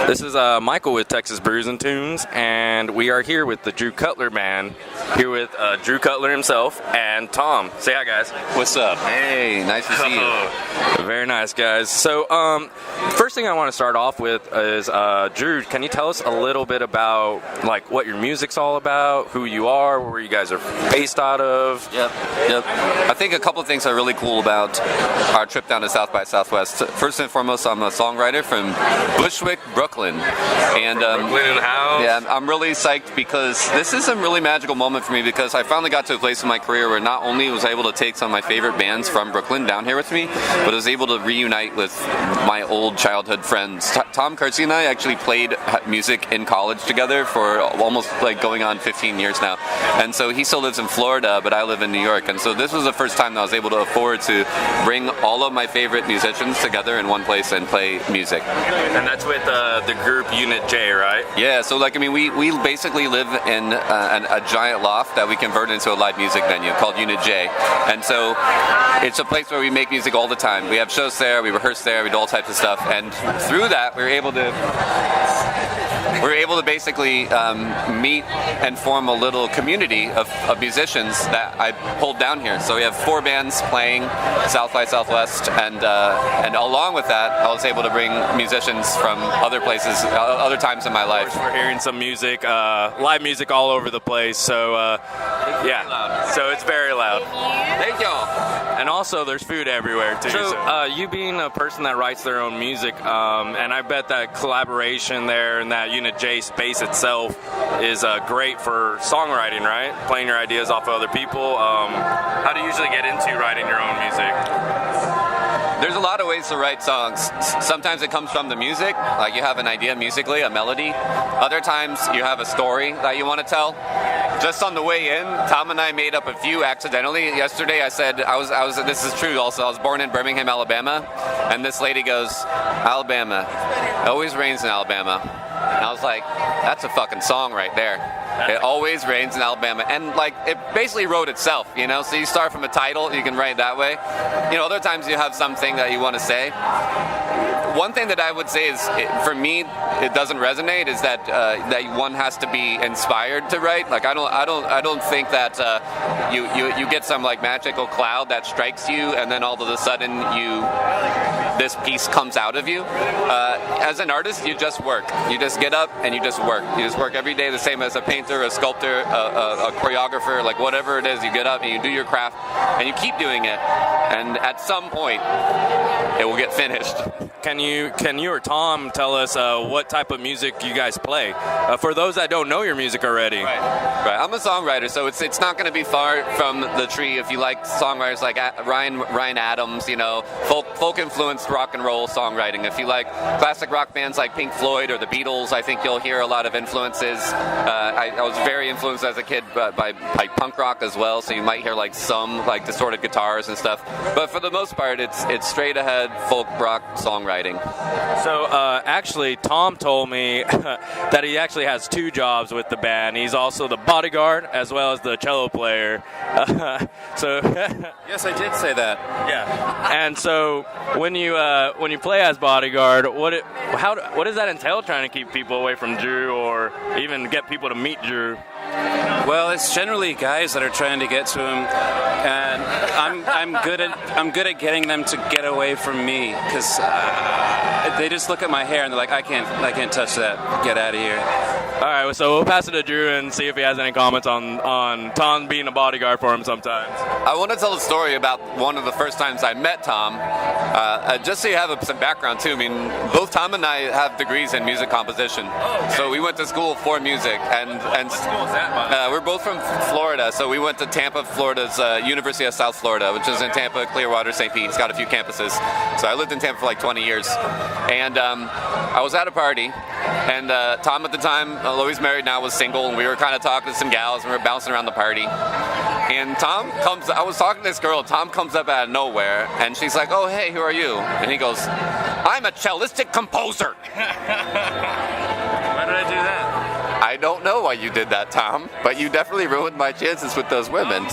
This is Michael with Texas Brews and Tunes, and we are here with the Dru Cutler band, here with Dru Cutler himself and Tom. Say hi, guys. What's up? Hey, nice to see you. Very nice, guys. So, first thing I want to start off with is, Dru, can you tell us a little bit about, like, what your music's all about, who you are, where you guys are based out of? Yep. I think a couple of things are really cool about our trip down to South by Southwest. First and foremost, I'm a songwriter from Bushwick, Brooklyn. And Brooklyn in the house. Yeah, I'm really psyched because this is a really magical moment for me because I finally got to a place in my career where not only was I able to take some of my favorite bands from Brooklyn down here with me, but I was able to reunite with my old childhood friends. Tom, Kersey, and I actually played music in college together for almost like going on 15 years now. And so he still lives in Florida, but I live in New York. And so this was the first time that I was able to afford to bring all of my favorite musicians together in one place and play music. And that's with the group Unit J, right? Yeah, so like, I mean, we basically live in a giant loft that we converted into a live music venue called Unit J. And so it's a place where we make music all the time. We have shows there, we rehearse there, we do all types of stuff. And through that, we were able to basically meet and form a little community of musicians that I pulled down here. So we have 4 bands playing South by Southwest, and along with that, I was able to bring musicians from other places, other times in my life. We're hearing some music, live music all over the place. So yeah, so it's very loud. Thank y'all. And also, there's food everywhere too. True. So, you being a person that writes their own music, and I bet that collaboration there and that Unit J space itself is great for songwriting, right? Playing your ideas off of other people. How do you usually get into writing your own music? There's a lot of ways to write songs. Sometimes it comes from the music, like you have an idea musically, a melody. Other times you have a story that you want to tell. Just on the way in, Tom and I made up a few accidentally. Yesterday I said, this is true also, I was born in Birmingham, Alabama, and this lady goes, Alabama, it always rains in Alabama. And I was like, that's a fucking song right there. It always rains in Alabama. And like, it basically wrote itself, you know? So you start from a title, you can write it that way. You know, other times you have something that you want to say. One thing that I would say is, for me, it doesn't resonate, is that one has to be inspired to write. Like, I don't think that you get some like magical cloud that strikes you, and then all of a sudden this piece comes out of you. As an artist, you just work. You just get up and you just work. You just work every day, the same as a painter, a sculptor, a choreographer, like whatever it is. You get up and you do your craft, and you keep doing it, and at some point, it will get finished. Can you or Tom tell us what type of music you guys play? For those that don't know your music already. Right. I'm a songwriter, so it's not going to be far from the tree if you like songwriters like Ryan Adams, you know, folk influenced rock and roll songwriting. If you like classic rock bands like Pink Floyd or the Beatles, I think you'll hear a lot of influences. I was very influenced as a kid by punk rock as well, so you might hear like some like distorted guitars and stuff. But for the most part, it's straight ahead folk rock songwriting. So actually, Tom told me that he actually has 2 jobs with the band. He's also the bodyguard as well as the cello player. So yes, I did say that. Yeah. And so when you play as bodyguard, what does that entail, trying to keep people away from Dru or even get people to meet Dru? Well, it's generally guys that are trying to get to him, and I'm good at getting them to get away from me because they just look at my hair and they're like, I can't touch that. Get out of here. All right, so we'll pass it to Dru and see if he has any comments on Tom being a bodyguard for him sometimes. I want to tell a story about one of the first times I met Tom. Just so you have some background too. I mean, both Tom and I have degrees in music composition. Oh, okay. So we went to school for music, and what school is that, by? We're both from Florida. So we went to Tampa, Florida's University of South Florida, which is in Tampa, Clearwater, St. Pete. It's got a few campuses. So I lived in Tampa for like 20 years, and I was at a party, and Tom at the time, although he's married now, was single, and we were kind of talking to some gals, and we were bouncing around the party. And I was talking to this girl, Tom comes up out of nowhere, and she's like, oh, hey, who are you? And he goes, I'm a cellistic composer. Why did I do that? I don't know why you did that, Tom, but you definitely ruined my chances with those women.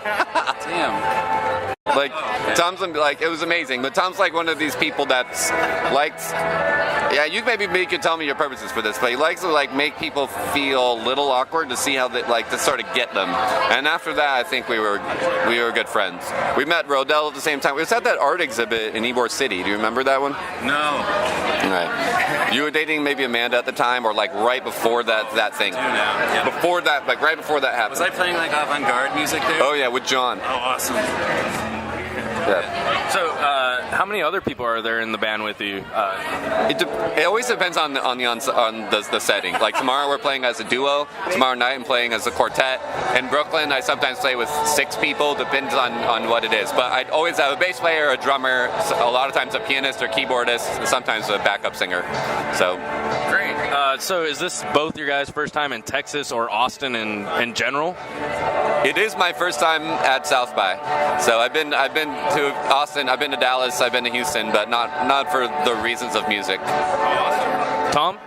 Damn. Like, Tom's like, it was amazing. But Tom's like one of these people that's likes. Yeah, you could tell me your purposes for this, but he likes to like make people feel a little awkward to see how they like to sort of get them. And after that, I think we were good friends. We met Rodell at the same time. We was at that art exhibit in Ybor City. Do you remember that one? No. Right. You were dating maybe Amanda at the time, or like right before that thing. Yeah. Before that, like right before that happened. Was I playing like avant-garde music there? Oh yeah, with John. Oh, awesome. Yeah. So, how many other people are there in the band with you? It always depends on the setting. Like tomorrow we're playing as a duo. Tomorrow night I'm playing as a quartet. In Brooklyn I sometimes play with 6 people. Depends on what it is. But I always have a bass player, a drummer, a lot of times a pianist or keyboardist, and sometimes a backup singer. So great. So is this both your guys' first time in Texas or Austin in general? It is my first time at South by. So I've been to Austin, I've been to Dallas, I've been to Houston, but not for the reasons of music. Awesome. Tom?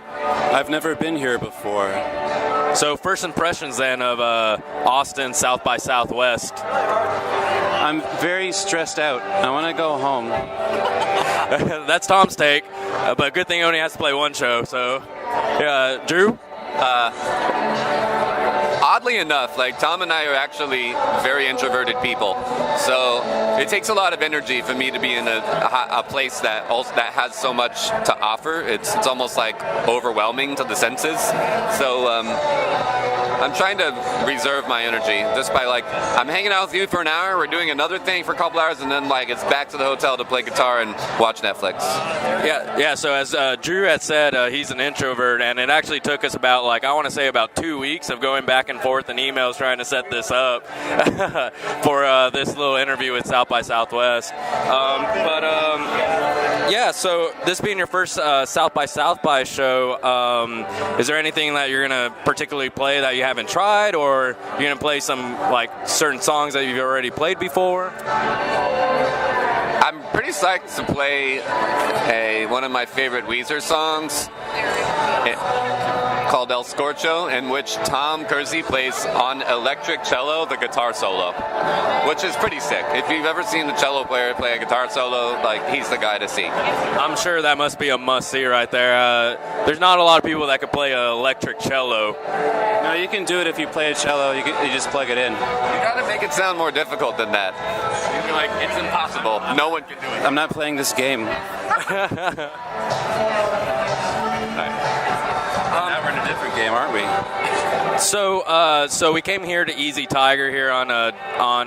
I've never been here before. So first impressions then of Austin South by Southwest. I'm very stressed out. I want to go home. That's Tom's take, but good thing he only has to play one show. So, yeah, Drew? Oddly enough, like Tom and I are actually very introverted people, so it takes a lot of energy for me to be in a place that has so much to offer. It's almost like overwhelming to the senses. So I'm trying to reserve my energy just by like I'm hanging out with you for an hour, we're doing another thing for a couple hours, and then like it's back to the hotel to play guitar and watch Netflix. Yeah. So as Drew had said, he's an introvert, and it actually took us about 2 weeks of going back and forth in emails trying to set this up for this little interview with South by Southwest. Yeah, so this being your first South by show, is there anything that you're going to particularly play that you haven't tried, or you're going to play some like certain songs that you've already played before? I'm pretty psyched to play one of my favorite Weezer songs called El Scorcho, in which Tom Kersey plays on electric cello the guitar solo, which is pretty sick. If you've ever seen the cello player play a guitar solo, like he's the guy to see. I'm sure that must be a must-see right there. There's not a lot of people that can play an electric cello. No, you can do it if you play a cello. You just plug it in. You gotta make it sound more difficult than that. Like, it's impossible. No one can do it. I'm not playing this game. Now we're in a different game, aren't we? So we came here to Easy Tiger here on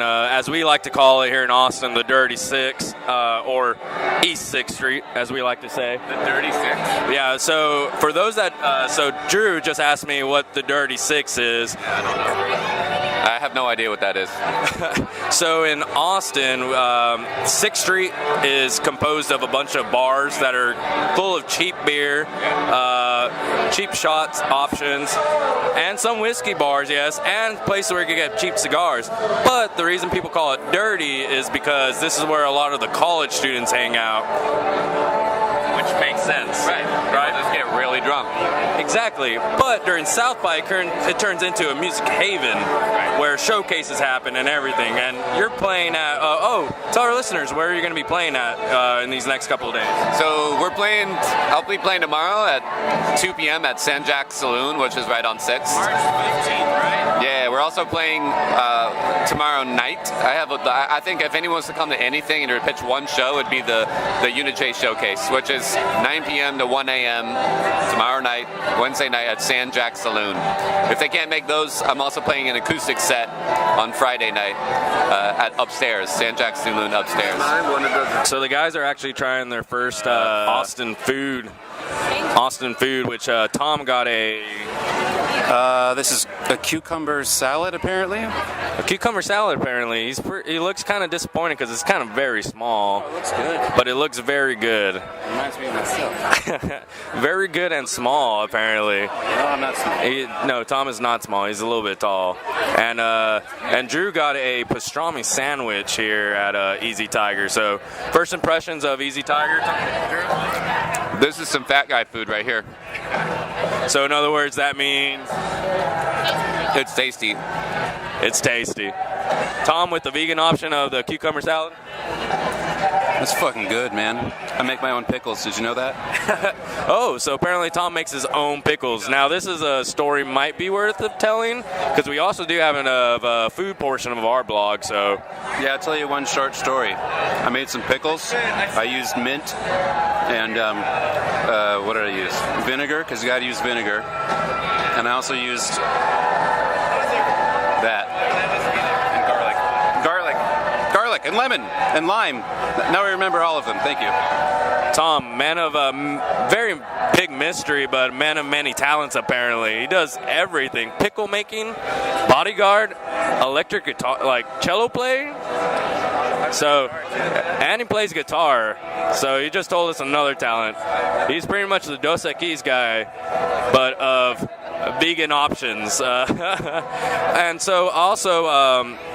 as we like to call it here in Austin, the Dirty Six, or East 6th Street, as we like to say. The Dirty Six? Yeah, so for those that, so Drew just asked me what the Dirty Six is. I don't know. I have no idea what that is. So in Austin, 6th Street is composed of a bunch of bars that are full of cheap beer, cheap shots options, and some whiskey bars, yes, and places where you can get cheap cigars. But the reason people call it dirty is because this is where a lot of the college students hang out. Which makes sense. Right. Just get really drunk. Exactly. But during South by, it turns into a music haven where showcases happen and everything. And you're playing at, tell our listeners, where are you going to be playing at in these next couple of days? So I'll be playing tomorrow at 2 p.m. at San Jack Saloon, which is right on 6th. March 15th, right? Yeah, we're also playing tomorrow night. I think if anyone wants to come to anything and to pitch one show, it'd be the Unit J Showcase, which is 9 p.m. to 1 a.m. tomorrow night, Wednesday night at San Jack Saloon. If they can't make those, I'm also playing an acoustic set on Friday night at upstairs, San Jack Saloon upstairs. So the guys are actually trying their first Austin food, which Tom got a... This is a cucumber salad, apparently. A cucumber salad, apparently. He looks kind of disappointed because it's kind of very small. Oh, it looks good. But it looks very good. Reminds me of myself. Very good and small, apparently. No, I'm not small. No, Tom is not small. He's a little bit tall. And Drew got a pastrami sandwich here at Easy Tiger. So, first impressions of Easy Tiger, Drew? This is some fat guy food right here. So, in other words, that means... It's tasty. It's tasty. Tom with the vegan option of the cucumber salad. That's fucking good, man. I make my own pickles. Did you know that? Oh, so apparently Tom makes his own pickles. Now, this is a story might be worth of telling, because we also do have a food portion of our blog, so... Yeah, I'll tell you one short story. I made some pickles. I used mint and, what did I use? Vinegar, because you gotta use vinegar. And I also used that. Garlic and lemon and lime. Now I remember all of them. Thank you. Tom, man of a very big mystery, but man of many talents, apparently. He does everything. Pickle making, bodyguard, electric guitar, like cello playing. So, and he plays guitar. So he just told us another talent. He's pretty much the Dos Equis guy, but of vegan options. And so also,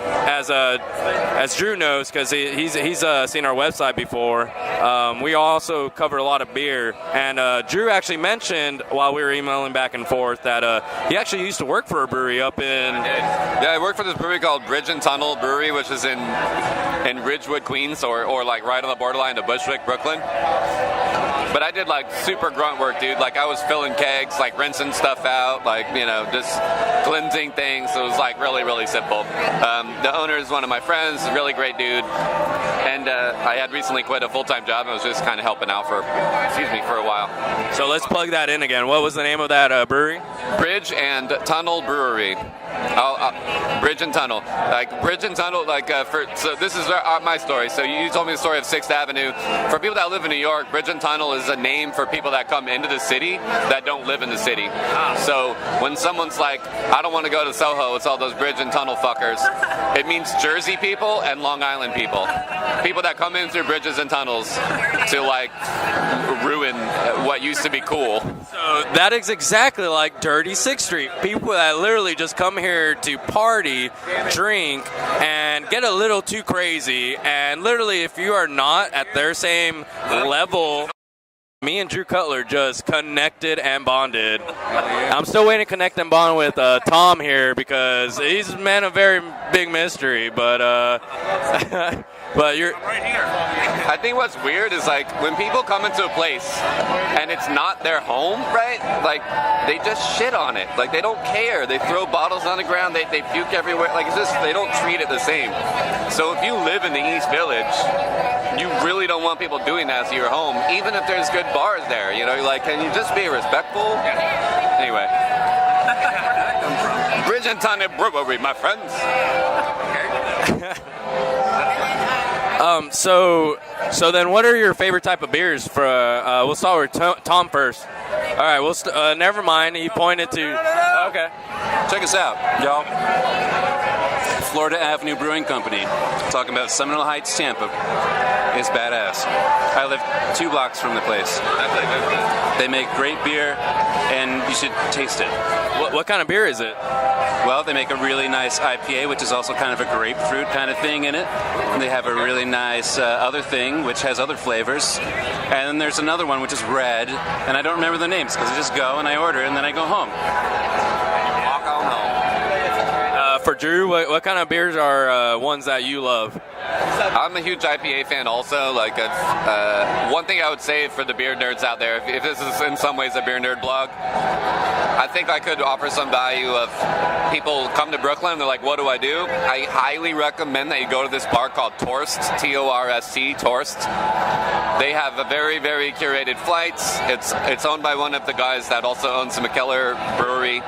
as Drew knows, because he's seen our website before, we also cover a lot of beer. And Drew actually mentioned while we were emailing back and forth that he actually used to work for a brewery up in... Yeah, I worked for this brewery called Bridge and Tunnel Brewery, which is in Ridgewood, Queens, or like right on the borderline of Bushwick, Brooklyn. But I did like super grunt work, dude. Like I was filling kegs, like rinsing stuff out, like, you know, just cleansing things. So it was like really, really simple. The owner is one of my friends, a really great dude. And I had recently quit a full-time job and was just kind of helping out for a while. So let's plug that in again. What was the name of that brewery? Bridge and Tunnel Brewery. Bridge and Tunnel. Like Bridge and Tunnel, like so this is my story. So you told me the story of 6th Avenue. For people that live in New York, Bridge and Tunnel is a name for people that come into the city that don't live in the city. So when someone's like, I don't want to go to Soho, it's all those Bridge and Tunnel fuckers. It means Jersey people and Long Island people. People that come in through bridges and tunnels to like ruin what used to be cool. So that is exactly like Dirty 6th Street. People that literally just come here to party, drink, and get a little too crazy. And literally, if you are not at their same level, me and Dru Cutler just connected and bonded. I'm still waiting to connect and bond with Tom here because he's a man of very big mystery, but but you're right here. I think what's weird is like when people come into a place and it's not their home, right? Like they just shit on it. Like they don't care. They throw bottles on the ground. They puke everywhere. Like it's just they don't treat it the same. So if you live in the East Village, you really don't want people doing that to your home, even if there's good bars there. You know, you're like, can you just be respectful? Anyway. Bridge and Tunnel Brewery, my friends. So then what are your favorite type of beers? For we'll start with Tom first. All right, we'll never mind. He pointed to... Okay. Check us out, y'all. Florida Avenue Brewing Company, talking about Seminole Heights, Tampa. It's badass. I live 2 blocks from the place. They make great beer, and you should taste it. What kind of beer is it? Well, they make a really nice IPA, which is also kind of a grapefruit kind of thing in it. And they have a really nice other thing, which has other flavors. And then there's another one, which is red, and I don't remember the names, because I just go and I order, and then I go home. Walk on home. For Drew, what kind of beers are ones that you love? I'm a huge IPA fan also. Like, one thing I would say for the beer nerds out there, if this is in some ways a beer nerd blog, I think I could offer some value of people come to Brooklyn, they're like, what do? I highly recommend that you go to this bar called Torst, T-O-R-S-T, Torst. They have a very, very curated flights. It's owned by one of the guys that also owns the McKellar Brewery,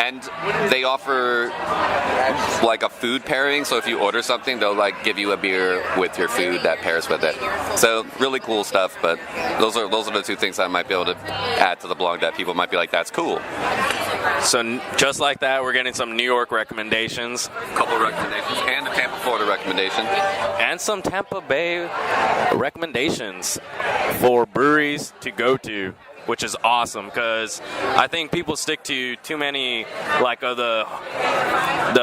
and they offer like a food pairing, so if you order something, they'll like give you a beer with your food that pairs with it. So really cool stuff, but those are the 2 things I might be able to add to the blog that people might be like, that's cool. So just like that, we're getting some New York recommendations. A couple recommendations, and a Tampa, Florida recommendation. And some Tampa Bay recommendations for breweries to go to, which is awesome because I think people stick to too many like of the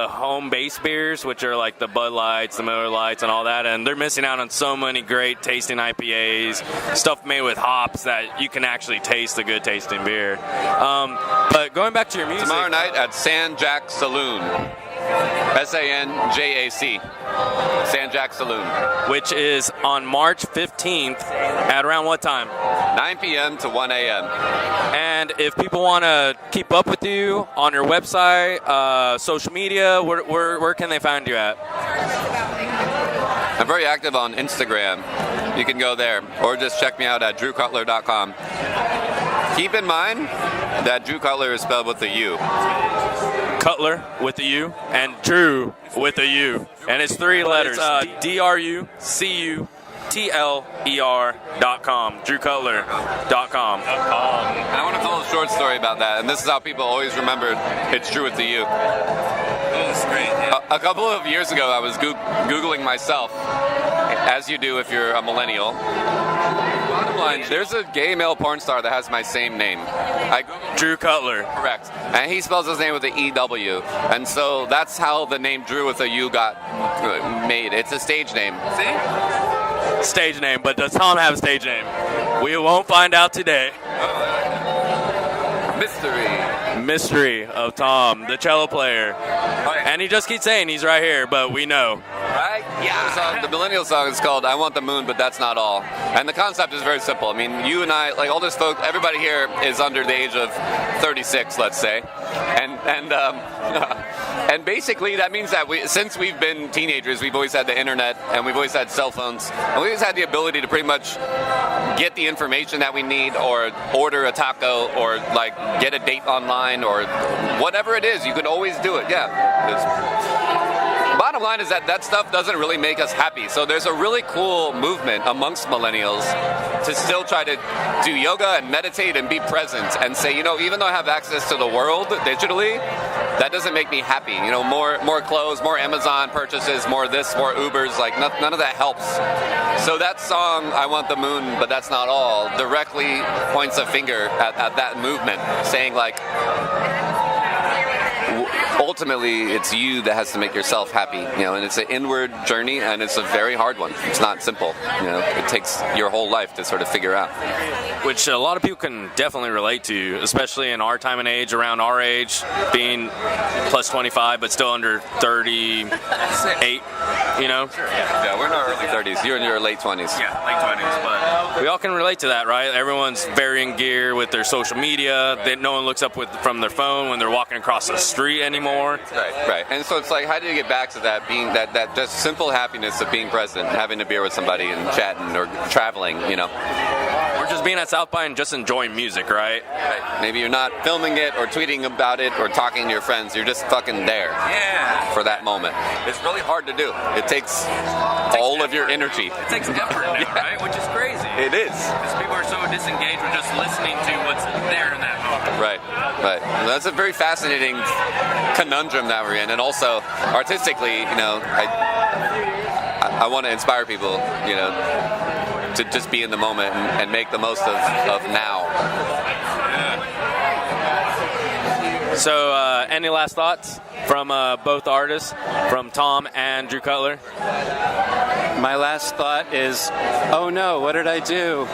home base beers, which are like the Bud Lights, the Miller Lights, and all that, and they're missing out on so many great tasting IPAs, stuff made with hops that you can actually taste a good tasting beer. But going back to your music, tomorrow night at San Jack Saloon. SANJAC, Sanjak Saloon. Which is on March 15th at around what time? 9 p.m. to 1 a.m. And if people want to keep up with you on your website, social media, where can they find you at? I'm very active on Instagram. You can go there, or just check me out at DruCutler.com. Keep in mind that Dru Cutler is spelled with a U. Cutler with a U and Dru with a U. And it's 3 letters. DruCutler.com. DruCutler.com. And I want to tell a short story about that, and this is how people always remember it's Dru with the U. That's great. Yeah. A couple of years ago, I was Googling myself, as you do if you're a millennial. Bottom line, there's a gay male porn star that has my same name. I Googled Dru Cutler. Correct. And he spells his name with an EW. And so that's how the name Dru with a U got made. It's a stage name. See? Stage name, but does Tom have a stage name? We won't find out today. Mystery of Tom, the cello player. And he just keeps saying he's right here, but we know. Right? Yeah. The millennial song is called I Want the Moon, but That's Not All. And the concept is very simple. I mean, you and I, like all this folk, everybody here is under the age of 36, let's say. And basically that means that since we've been teenagers, we've always had the internet and we've always had cell phones. And we've always had the ability to pretty much get the information that we need, or order a taco, or like get a date online, or whatever it is. You can always do it. Yeah. Bottom line is that stuff doesn't really make us happy. So there's a really cool movement amongst millennials to still try to do yoga and meditate and be present and say, even though I have access to the world digitally, that doesn't make me happy. More clothes, more Amazon purchases, more this, more Ubers, like none of that helps. So that song, I Want the Moon, but That's Not All, directly points a finger at that movement, saying like, ultimately, it's you that has to make yourself happy, and it's an inward journey, and it's a very hard one. It's not simple, it takes your whole life to sort of figure out. Which a lot of people can definitely relate to, especially in our time and age, around our age, being plus 25, but still under 38, Yeah, we're in our early 30s. You're in your late 20s. Yeah, late 20s, but we all can relate to that, right? Everyone's very in gear with their social media. No one looks up from their phone when they're walking across the street anymore. Right. And so it's like, how do you get back to that being that just simple happiness of being present, having a beer with somebody and chatting or traveling, Or just being at South by and just enjoying music, right? Maybe you're not filming it or tweeting about it or talking to your friends. You're just fucking there. Yeah. For that moment. It's really hard to do. It takes all of your energy. It takes effort now, right? Which is crazy. It is. Because people are so disengaged with just listening to what's there in that moment. Right. Well, that's a very fascinating conundrum that we're in, and also artistically, I want to inspire people, to just be in the moment and make the most of now. So, any last thoughts from both artists, from Tom and Dru Cutler? My last thought is, oh no, what did I do?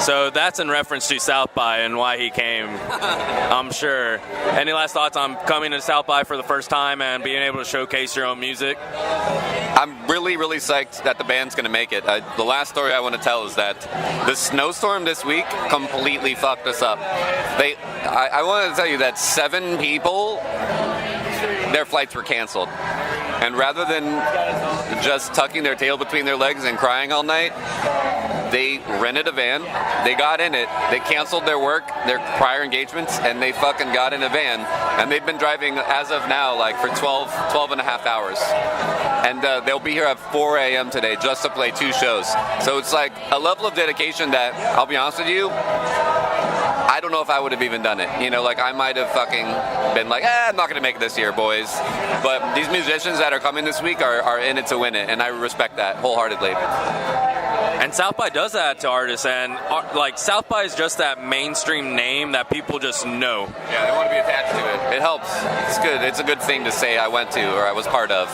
So that's in reference to South by and why he came, I'm sure. Any last thoughts on coming to South by for the first time and being able to showcase your own music? I'm really, really psyched that the band's going to make it. The last story I want to tell is that the snowstorm this week completely fucked us up. I want to tell you that 7 people, their flights were canceled. And rather than just tucking their tail between their legs and crying all night, they rented a van, they got in it, they canceled their work, their prior engagements, and they fucking got in a van. And they've been driving, as of now, like for 12 and a half hours. And they'll be here at 4 a.m. today just to play 2 shows. So it's like a level of dedication that, I'll be honest with you, I don't know if I would have even done it. Like I might have fucking been like, I'm not going to make it this year, boys. But these musicians that are coming this week are in it to win it, and I respect that wholeheartedly. And South by does that to artists, and like South by is just that mainstream name that people just know. Yeah, they want to be attached to it. It helps. It's good. It's a good thing to say I went to or I was part of,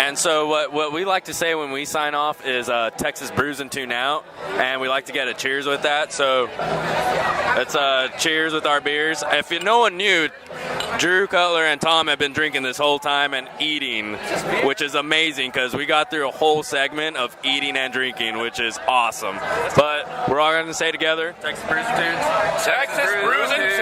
And so what we like to say when we sign off is Texas Brews and Tune Out, and we like to get a cheers with that. So let's cheers with our beers. If no one knew, Dru Cutler and Tom have been drinking this whole time and eating, which is amazing because we got through a whole segment of eating and drinking, which is awesome. But we're all going to say together, Texas Brews and Tunes. Texas Brews and